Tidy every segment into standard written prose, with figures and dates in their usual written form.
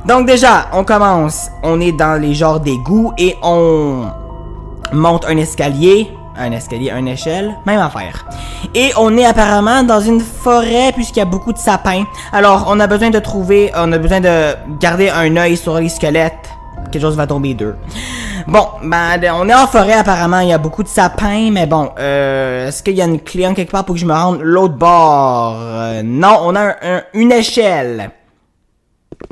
Donc déjà, on commence. On est dans les genres d'égouts et on monte un escalier. Une échelle, même affaire. Et on est apparemment dans une forêt puisqu'il y a beaucoup de sapins. Alors, on a besoin de garder un œil sur les squelettes. Quelque chose va tomber d'eux. Bon, ben, on est en forêt apparemment, il y a beaucoup de sapins, mais bon, est-ce qu'il y a une clé en quelque part pour que je me rende l'autre bord? Non, on a une échelle.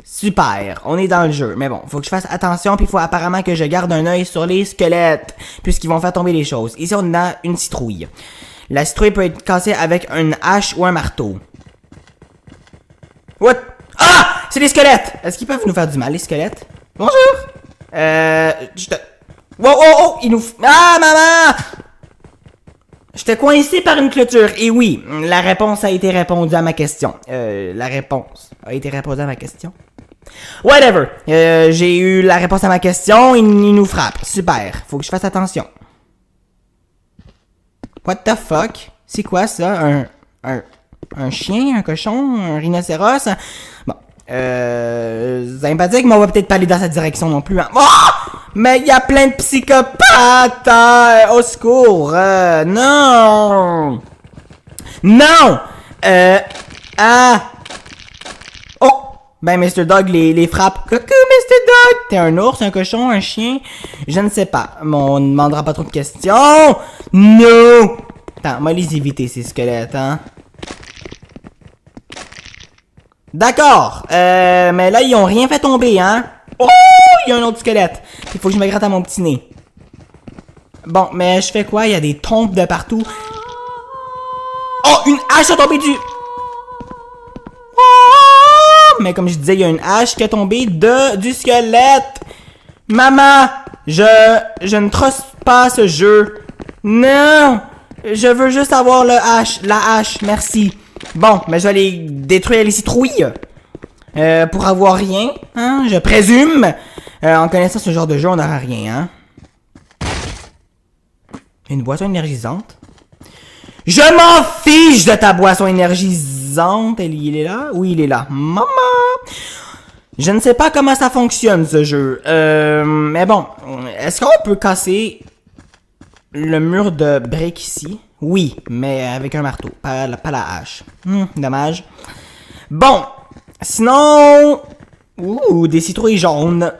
Super, on est dans le jeu. Mais bon, faut que je fasse attention, puis il faut apparemment que je garde un œil sur les squelettes, puisqu'ils vont faire tomber les choses. Ici, on a une citrouille. La citrouille peut être cassée avec une hache ou un marteau. What? Ah! C'est des squelettes! Est-ce qu'ils peuvent nous faire du mal, les squelettes? Bonjour! Oh! Ils nous... Ah, maman! J'étais coincé par une clôture. Et oui, la réponse a été répondue à ma question. La réponse a été répondue à ma question. Whatever. J'ai eu la réponse à ma question. Il nous frappe. Super. Faut que je fasse attention. What the fuck? C'est quoi ça? Un chien? Un cochon? Un rhinocéros? Bon. Sympathique, mais on va peut-être pas aller dans cette direction non plus. Hein. Oh! Mais il y a plein de psychopathes! Au secours! Non! Non! Oh! Ben, Mr. Dog les frappe. Coucou, Mr. Dog! T'es un ours, un cochon, un chien? Je ne sais pas. Mais on ne demandera pas trop de questions. Non! Attends, moi les éviter, ces squelettes, hein? D'accord! Mais là, ils ont rien fait tomber, hein? Oh! Il y a un autre squelette. Il faut que je me gratte à mon petit nez. Bon, mais je fais quoi? Il y a des tombes de partout. Oh! Une hache a tombé du... Oh! Mais comme je disais, il y a une hache qui a tombé du squelette. Maman! Je ne trosse pas ce jeu. Non! Je veux juste avoir la hache, merci. Bon, mais je vais aller détruire les citrouilles. Pour avoir rien, hein, je présume. En connaissant ce genre de jeu, on n'aura rien, hein. Une boisson énergisante. Je m'en fiche de ta boisson énergisante. Il est là? Oui, il est là. Maman! Je ne sais pas comment ça fonctionne, ce jeu. Mais bon, est-ce qu'on peut casser le mur de briques ici? Oui, mais avec un marteau, pas la hache. Dommage. Bon, sinon... Ouh, des citrouilles jaunes.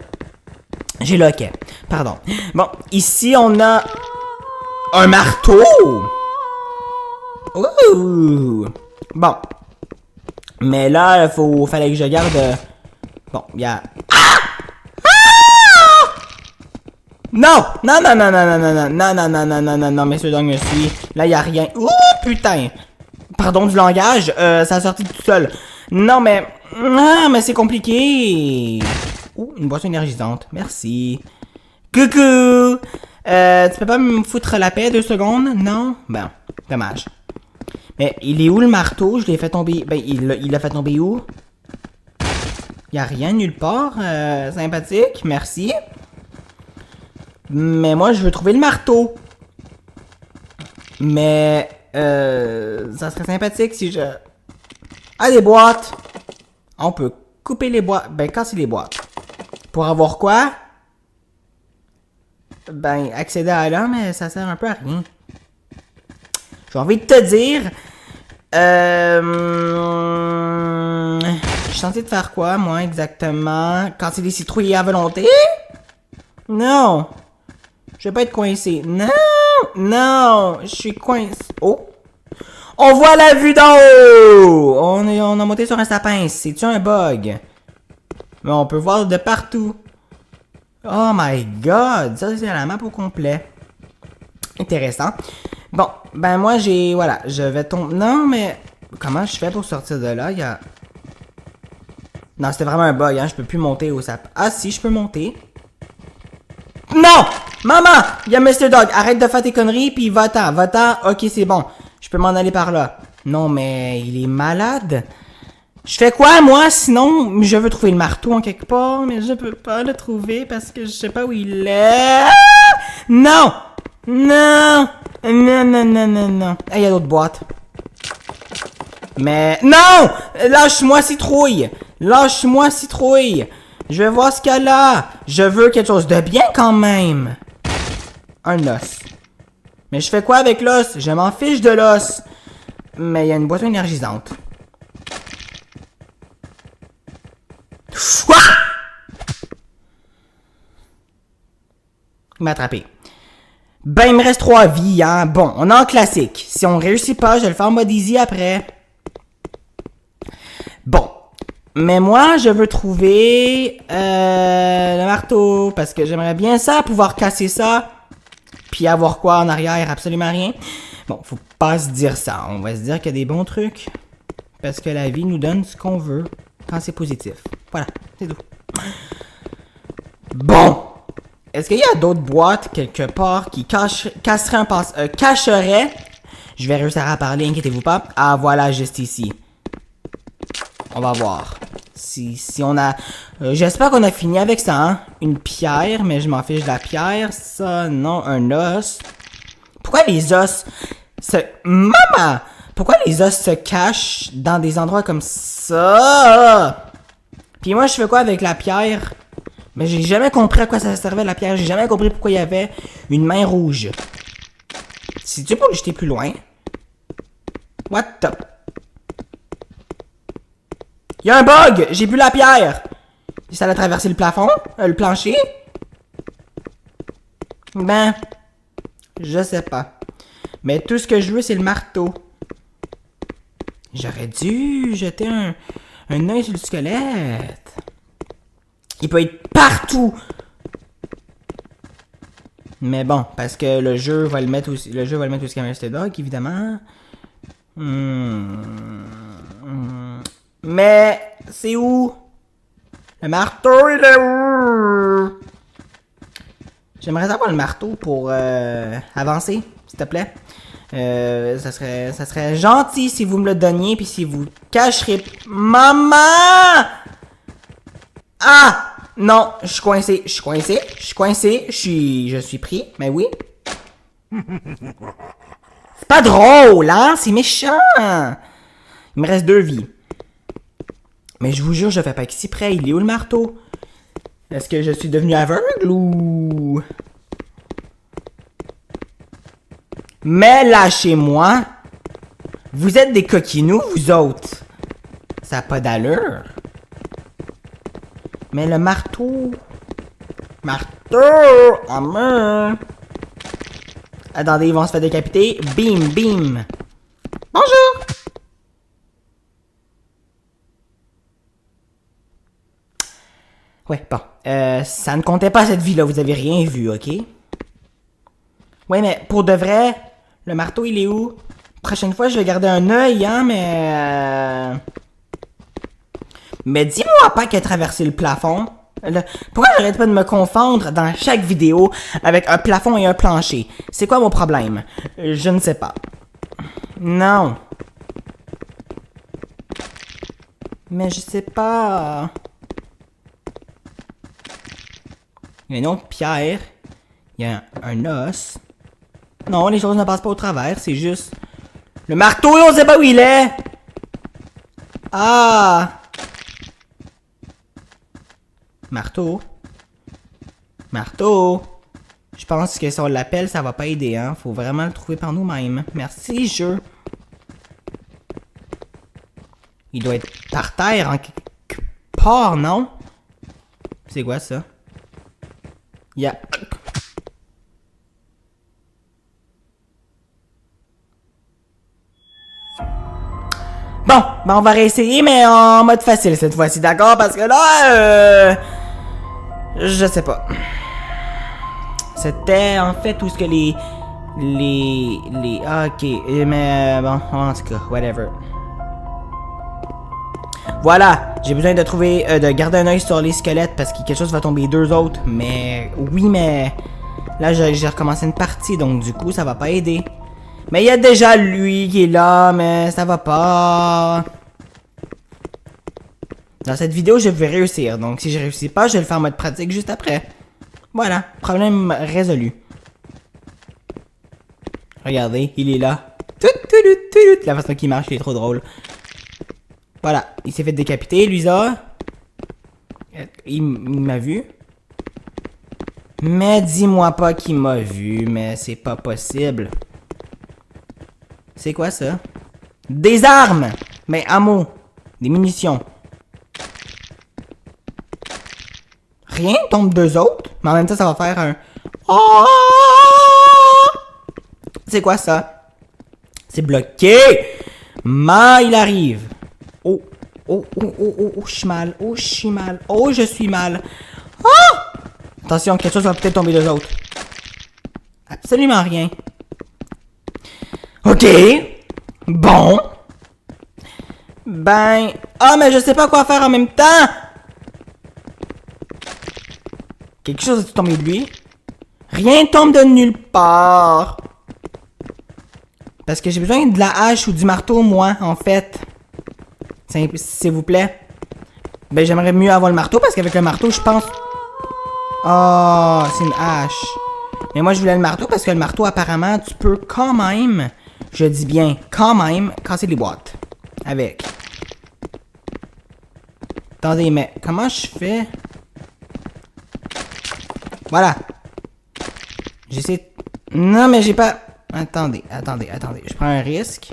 J'ai le hockey. Pardon. Bon, ici, on a... un marteau! Ouh! Bon. Mais là, fallait que je garde... Bon, il y a... Non, Mr. Dog me suit. Là, il y a rien. Ouh, putain. Pardon du langage, ça a sorti tout seul. Non, mais... Ah, mais c'est compliqué. Ouh, une boisson énergisante. Merci. Coucou. Tu peux pas me foutre la paix 2 secondes? Non? Bon, dommage. Mais il est où le marteau? Je l'ai fait tomber... Ben, il l'a fait tomber où? Il y a rien nulle part. Sympathique, merci. Mais moi, je veux trouver le marteau. Mais, ça serait sympathique si je... Ah, des boîtes! On peut couper les boîtes. Ben, casser les boîtes. Pour avoir quoi? Ben, accéder à là, mais ça sert un peu à rien. J'ai envie de te dire... Je suis censé te faire quoi, moi, exactement? Casser des citrouilles à volonté? Non! Je vais pas être coincé. Non! Je suis coincé. Oh! On voit la vue d'en haut! On a monté sur un sapin. C'est-tu un bug? Mais on peut voir de partout. Oh my god! Ça, c'est la map au complet. Intéressant. Bon, ben moi, voilà, je vais tomber... Non, mais... Comment je fais pour sortir de là? Il y a... Non, c'était vraiment un bug, hein. Je peux plus monter au sapin. Ah si, je peux monter. Non! Maman! Il y a Mr. Dog. Arrête de faire tes conneries, puis va-t'en. Ok, c'est bon. Je peux m'en aller par là. Non, mais il est malade. Je fais quoi, moi? Sinon, je veux trouver le marteau en quelque part, mais je peux pas le trouver parce que je sais pas où il est. Non! Non! Non. Ah, il y a d'autres boîtes. Mais... Non! Lâche-moi, citrouille! Je veux voir ce qu'il y a là. Je veux quelque chose de bien quand même. Un os. Mais je fais quoi avec l'os? Je m'en fiche de l'os. Mais il y a une boîte énergisante. Ouah! Il m'a attrapé. Ben, il me reste 3 vies, hein. Bon, on est en classique. Si on réussit pas, je vais le faire en mode easy après. Bon. Mais moi, je veux trouver le marteau. Parce que j'aimerais bien ça, pouvoir casser ça. Puis avoir quoi en arrière? Absolument rien. Bon, faut pas se dire ça. On va se dire qu'il y a des bons trucs. Parce que la vie nous donne ce qu'on veut quand c'est positif. Voilà, c'est tout. Bon. Est-ce qu'il y a d'autres boîtes quelque part qui cacheraient? Je vais réussir à parler, inquiétez-vous pas. Ah, voilà, juste ici. On va voir. Si on a... j'espère qu'on a fini avec ça, hein. Une pierre, mais je m'en fiche de la pierre. Ça, non, un os. Pourquoi les os Maman! Pourquoi les os se cachent dans des endroits comme ça? Puis moi, je fais quoi avec la pierre? Mais j'ai jamais compris à quoi ça servait la pierre. J'ai jamais compris pourquoi il y avait une main rouge. C'est-tu pour le jeter plus loin? What the... Il y a un bug! J'ai bu la pierre! Ça a traversé le plafond? Le plancher? Ben... Je sais pas. Mais tout ce que je veux, c'est le marteau. J'aurais dû jeter un œil sur le squelette. Il peut être partout! Mais bon, parce que le jeu va le mettre aussi. Le jeu va le mettre aussi comme un dog, évidemment. Mais c'est où? Le marteau, il est où? J'aimerais savoir le marteau pour avancer, s'il te plaît. Ça serait gentil si vous me le donniez, puis si vous cacherez... Maman! Ah! Non, je suis coincé, je suis pris, mais oui. C'est pas drôle, hein? C'est méchant! Il me reste 2 vies. Mais je vous jure, je fais pas ici près. Il est où le marteau? Est-ce que je suis devenu aveugle ou... Mais lâchez-moi! Vous êtes des coquinous, vous autres! Ça a pas d'allure. Mais le marteau... Marteau! Ah main! Attendez, ils vont se faire décapiter. Bim, bim! Bonjour! Ouais, bon. Ça ne comptait pas cette vie-là, vous avez rien vu, ok? Ouais, mais pour de vrai, le marteau, il est où? Prochaine fois, je vais garder un œil, hein, mais... Mais dis-moi pas qu'il a traversé le plafond. Pourquoi j'arrête pas de me confondre dans chaque vidéo avec un plafond et un plancher? C'est quoi mon problème? Je ne sais pas. Non. Mais je sais pas. Il y a une autre pierre. Il y a un os. Non, les choses ne passent pas au travers, c'est juste... Le marteau, on sait pas où il est! Ah! Marteau. Marteau. Je pense que si on l'appelle, ça va pas aider, hein. Faut vraiment le trouver par nous-mêmes. Merci, jeu. Il doit être par terre en quelque part, non? C'est quoi ça? Il y a... Bon, ben on va réessayer, mais en mode facile cette fois-ci, d'accord? Parce que là, je sais pas. C'était en fait tout ce que ah, ok, mais bon, en tout cas, whatever. Voilà, j'ai besoin de trouver, de garder un œil sur les squelettes parce que quelque chose va tomber 2 autres. Mais oui, mais là j'ai recommencé une partie, donc du coup ça va pas aider. Mais il y a déjà lui qui est là, mais ça va pas. Dans cette vidéo, je vais réussir. Donc si je réussis pas, je vais le faire en mode pratique juste après. Voilà, problème résolu. Regardez, il est là. La façon qu'il marche, il est trop drôle. Voilà, il s'est fait décapiter, lui ça. Il m'a vu? Mais dis-moi pas qu'il m'a vu, mais c'est pas possible. C'est quoi ça? Des armes! Mais ammo. Des munitions. Rien tombe d'eux autres, mais en même temps ça va faire un... Oh! C'est quoi ça? C'est bloqué! Il arrive. Oh, oh, oh, oh, oh, oh, je suis mal. Oh, je suis mal. Oh, je suis mal. Oh! Attention, quelque chose va peut-être tomber d'eux autres. Absolument rien. Ok. Bon. Ben... Ah, mais je sais pas quoi faire en même temps! Quelque chose est tombé de lui. Rien tombe de nulle part. Parce que j'ai besoin de la hache ou du marteau, moi, en fait. S'il vous plaît. Ben, j'aimerais mieux avoir le marteau, parce qu'avec le marteau, je pense... Oh, c'est une hache. Mais moi, je voulais le marteau, parce que le marteau, apparemment, tu peux quand même... Je dis bien, quand même, casser les boîtes. Avec. Attendez, mais comment je fais? Voilà. J'essaie... Non, mais j'ai pas... Attendez. Je prends un risque.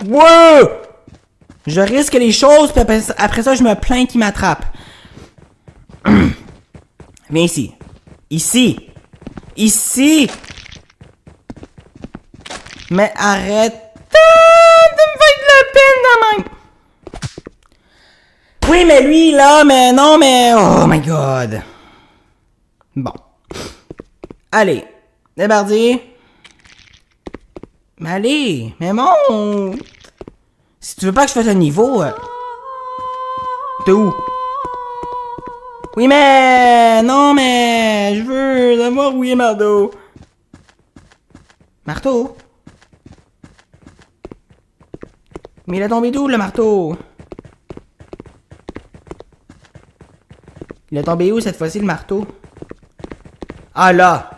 Wow! Je risque les choses, puis après ça, je me plains qu'il m'attrape. Viens ici. Ici. Ici. Mais arrête de me faire de la peine de même. Oui, mais lui, là, mais non, mais... Oh my God. Bon. Allez. Débardier. Mais allez. Mais monte. Si tu veux pas que je fasse un niveau... T'es où? Oui, mais... Non, mais... Je veux d'abord oui, marteau. Marteau? Mais il a tombé d'où, le marteau? Il est tombé où, cette fois-ci, le marteau? Ah, là!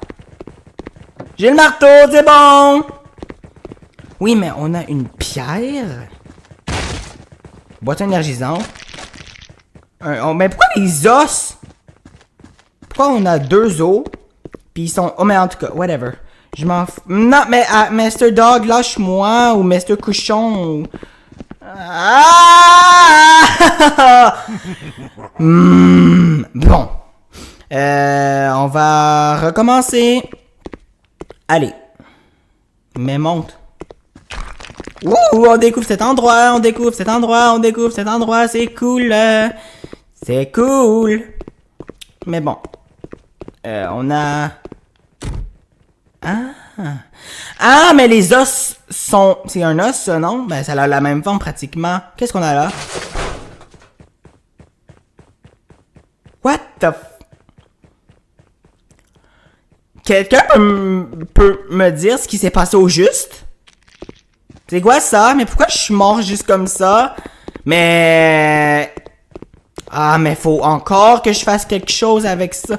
J'ai le marteau, c'est bon! Oui, mais on a une pierre. Boîte énergisante. Mais pourquoi les os? Pourquoi on a 2 os? Puis ils sont... Oh, mais en tout cas, whatever. Je m'en fous. Non, mais Mr. Dog, lâche-moi. Ou Mr. Cochon. Ou... Ah! Bon. On va recommencer. Allez. Mais monte. Ouh, on découvre cet endroit, c'est cool. C'est cool. Mais bon. On a... Ah, mais les os sont... C'est un os, ça, non? Ben, ça a la même forme, pratiquement. Qu'est-ce qu'on a là? What the... Quelqu'un peut me dire ce qui s'est passé au juste? C'est quoi ça? Mais pourquoi je suis mort juste comme ça? Mais... Ah, mais faut encore que je fasse quelque chose avec ça.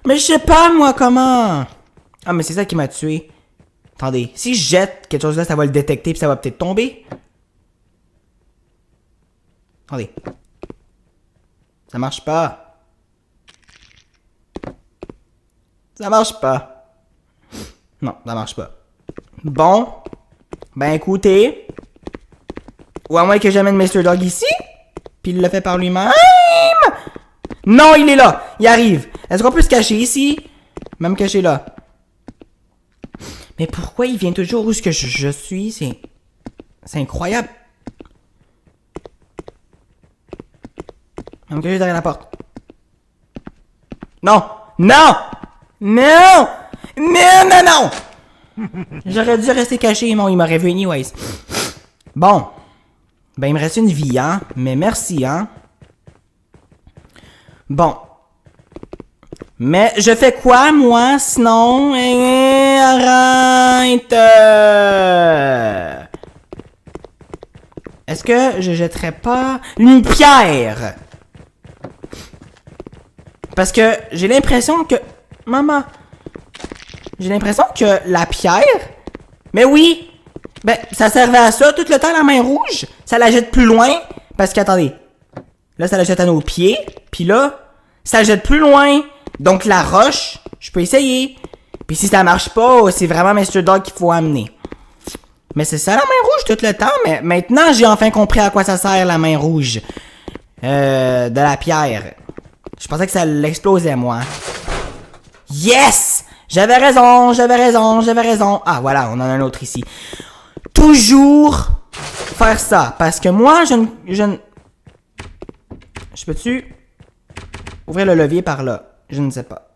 Mais je sais pas, moi, comment... Ah, mais c'est ça qui m'a tué. Attendez, si je jette quelque chose là, ça va le détecter puis ça va peut-être tomber. Attendez. Ça marche pas. Ça marche pas. Non, ça marche pas. Bon. Ben écoutez. Ou à moins que j'amène Mr. Dog ici. Puis il le fait par lui-même. Non, il est là. Il arrive. Est-ce qu'on peut se cacher ici? Même cacher là. Mais pourquoi il vient toujours où ce que je suis? C'est incroyable. Même cacher derrière la porte. Non! Non! Non! Non, non, non! J'aurais dû rester caché, mais il m'aurait vu anyways. Bon. Ben, il me reste une vie, hein? Mais merci, hein? Bon. Mais je fais quoi, moi, sinon? Arrête! Est-ce que je jetterais pas une pierre? Parce que j'ai l'impression que... Maman... J'ai l'impression que la pierre... Mais oui! Ben, ça servait à ça tout le temps, la main rouge. Ça la jette plus loin. Parce que, attendez. Là, ça la jette à nos pieds. Puis là, ça la jette plus loin. Donc la roche, je peux essayer. Puis si ça marche pas, c'est vraiment Mr. Dog qu'il faut amener. Mais c'est ça la main rouge tout le temps. Mais maintenant, j'ai enfin compris à quoi ça sert la main rouge. De la pierre. Je pensais que ça l'explosait, moi. Yes! J'avais raison. Ah, voilà, on en a un autre ici. Toujours faire ça. Parce que moi, je peux-tu ouvrir le levier par là? Je ne sais pas.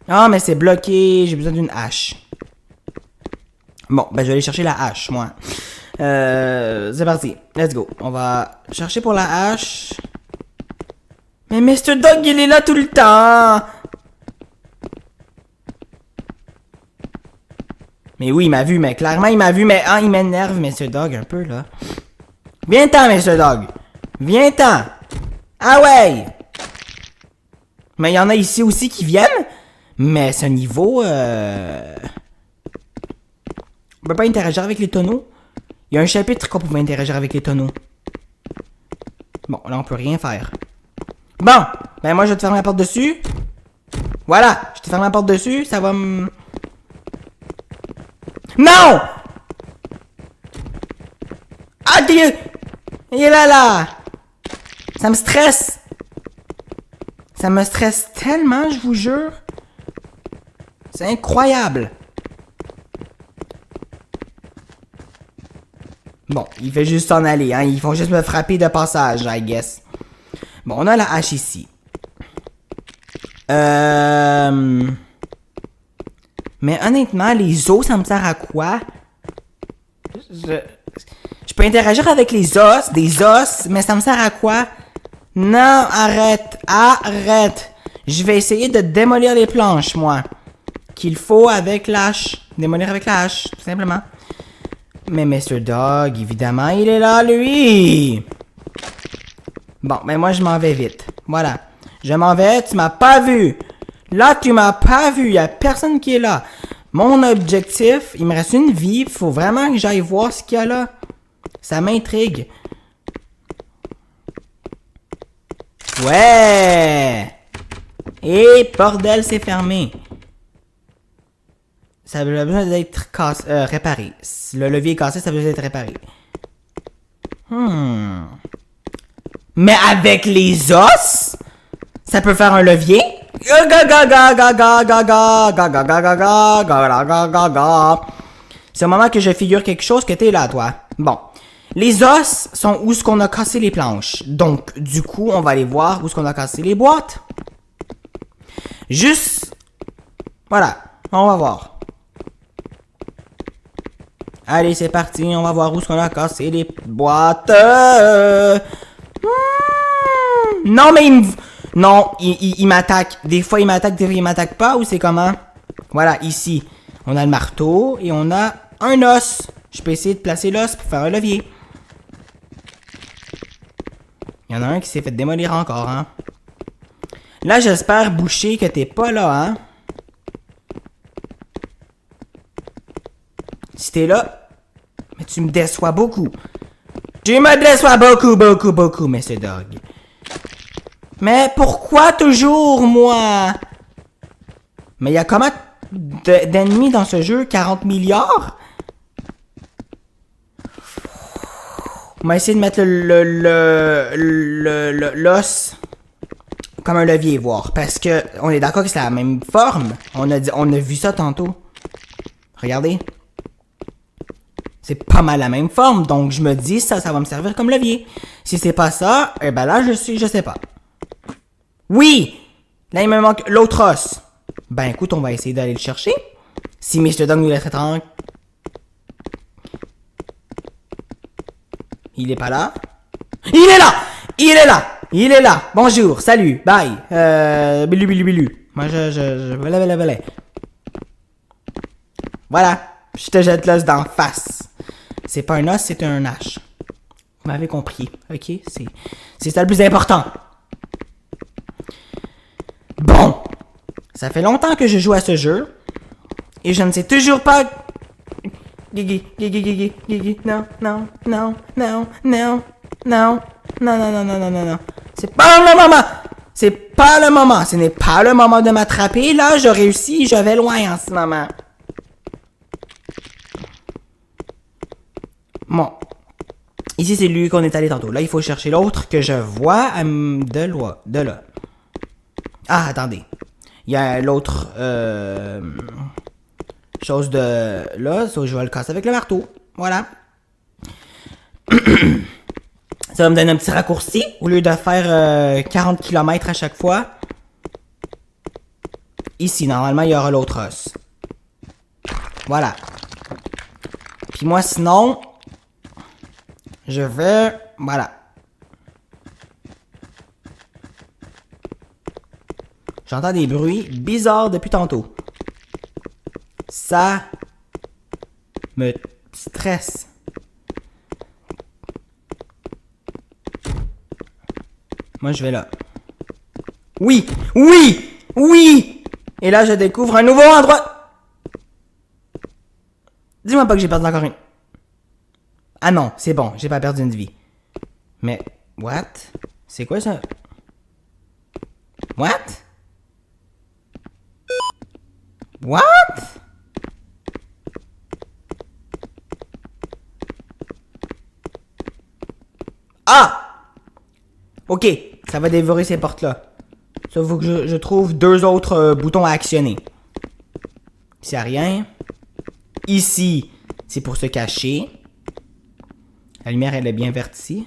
Ah, mais c'est bloqué. J'ai besoin d'une hache. Bon, ben je vais aller chercher la hache, moi. C'est parti. Let's go. On va chercher pour la hache. Mais Mr. Dog, il est là tout le temps. Mais oui, il m'a vu, mais clairement, il m'a vu, mais il m'énerve, Mr. Dog, un peu, là. Viens-t'en, Mr. Dog. Viens-t'en. Ah ouais. Mais il y en a ici aussi qui viennent. Mais ce niveau, on peut pas interagir avec les tonneaux. Il y a un chapitre qu'on pouvait interagir avec les tonneaux. Bon, là, on peut rien faire. Bon, ben moi, je vais te fermer la porte dessus. Voilà, je te ferme la porte dessus, ça va me... Non! Ah, Dieu! Il est là! Ça me stresse! Ça me stresse tellement, je vous jure. C'est incroyable. Bon, il fait juste s'en aller, hein. Ils vont juste me frapper de passage, I guess. Bon, on a la hache ici. Mais honnêtement, les os, ça me sert à quoi? Je peux interagir avec les os, des os, mais ça me sert à quoi? Non, arrête, arrête. Je vais essayer de démolir les planches, moi. Qu'il faut avec l'hache. Démolir avec la hache, tout simplement. Mais Mr. Dog, évidemment, il est là, lui. Bon, mais moi, je m'en vais vite. Voilà. Je m'en vais, tu m'as pas vu. Là, tu m'as pas vu. Il y a personne qui est là. Mon objectif, il me reste une vie. Il faut vraiment que j'aille voir ce qu'il y a là. Ça m'intrigue. Ouais. Et bordel, c'est fermé. Ça a besoin d'être réparé. Si le levier est cassé, ça a besoin d'être réparé. Mais avec les os, ça peut faire un levier. C'est au moment que je figure quelque chose que t'es là, toi. Bon. Les os sont où ce qu'on a cassé les planches. Donc, du coup, on va aller voir où ce qu'on a cassé les boîtes. Juste. Voilà. On va voir. Allez, c'est parti. On va voir où ce qu'on a cassé les boîtes. Non, mais non, il m'attaque. Des fois, il m'attaque, des fois, il m'attaque pas. Ou c'est comment? Voilà, ici. On a le marteau et on a un os. Je peux essayer de placer l'os pour faire un levier. Il y en a un qui s'est fait démolir encore, hein. Là, j'espère, Boucher, que t'es pas là, hein. Si t'es là, mais tu me déçois beaucoup. Tu me déçois beaucoup, Mr. Dog. Mais pourquoi toujours, moi? Mais il y a combien d'ennemis dans ce jeu? 40 milliards? On va essayer de mettre l'os comme un levier, voir. Parce que on est d'accord que c'est la même forme. On a vu ça tantôt. Regardez. C'est pas mal la même forme. Donc je me dis, ça va me servir comme levier. Si c'est pas ça, eh ben là, je sais pas. Oui! Là, il me manque l'autre os. Ben écoute, on va essayer d'aller le chercher. Si Mr. Dog nous laisse tranquille. Il est pas là. Il est là! Il est là! Il est là! Bonjour, salut, bye. Bilu. Moi, je... Voilà. Je te jette l'os d'en face. C'est pas un os, c'est un hache. Vous m'avez compris, ok? C'est ça le plus important. Bon. Ça fait longtemps que je joue à ce jeu. Et je ne sais toujours pas... Gigi. Non. C'est pas le moment! C'est pas le moment! Ce n'est pas le moment de m'attraper, là, je réussis, je vais loin en ce moment. Bon. Ici, c'est lui qu'on est allé tantôt. Là, il faut chercher l'autre que je vois de là. Ah, attendez. Il y a l'autre chose de là. So, je vais le casser avec le marteau. Voilà. Ça va me donner un petit raccourci. Au lieu de faire 40 km à chaque fois. Ici, normalement, il y aura l'autre os. Voilà. Puis moi, sinon... Je vais... Voilà. J'entends des bruits bizarres depuis tantôt. Ça me stresse. Moi, je vais là. Oui! Oui! Oui! Et là, je découvre un nouveau endroit. Dis-moi pas que j'ai perdu encore une... Ah non, c'est bon, j'ai pas perdu une vie. Mais, what? C'est quoi ça? What? What? Ah! Ok, ça va dévorer ces portes-là. Ça faut que je trouve deux autres boutons à actionner. Ici, y a rien. Ici, c'est pour se cacher. La lumière, elle est bien verte ici.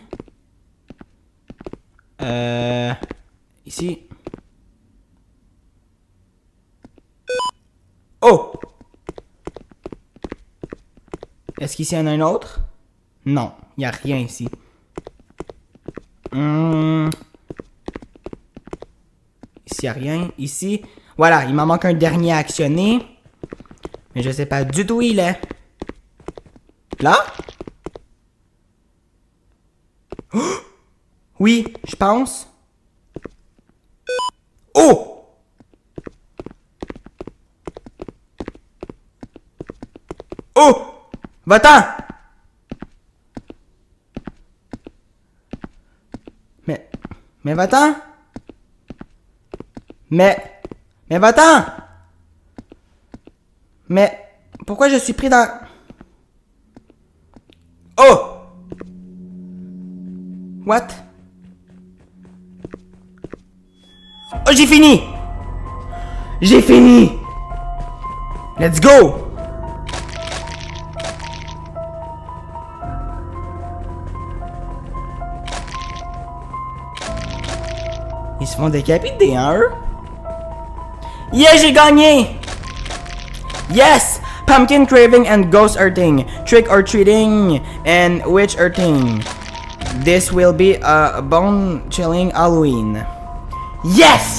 Ici. Oh! Est-ce qu'ici, il y en a un autre? Non, il n'y a rien ici. Ici, il n'y a rien. Ici. Voilà, il m'en manque un dernier à actionner. Mais je sais pas du tout où il est. Là? Oh! Oui, je pense. Oh! Oh! Va-t'en! Mais va-t'en! Mais va-t'en! Mais pourquoi je suis pris dans... Oh! What? Oh, j'ai fini! J'ai fini! Let's go! Ils se font décapiter, hein, eux? Yeah, j'ai gagné! Yes! Pumpkin craving and ghost earthing. Trick or treating and witch earthing. This will be a bone chilling Halloween. Yes!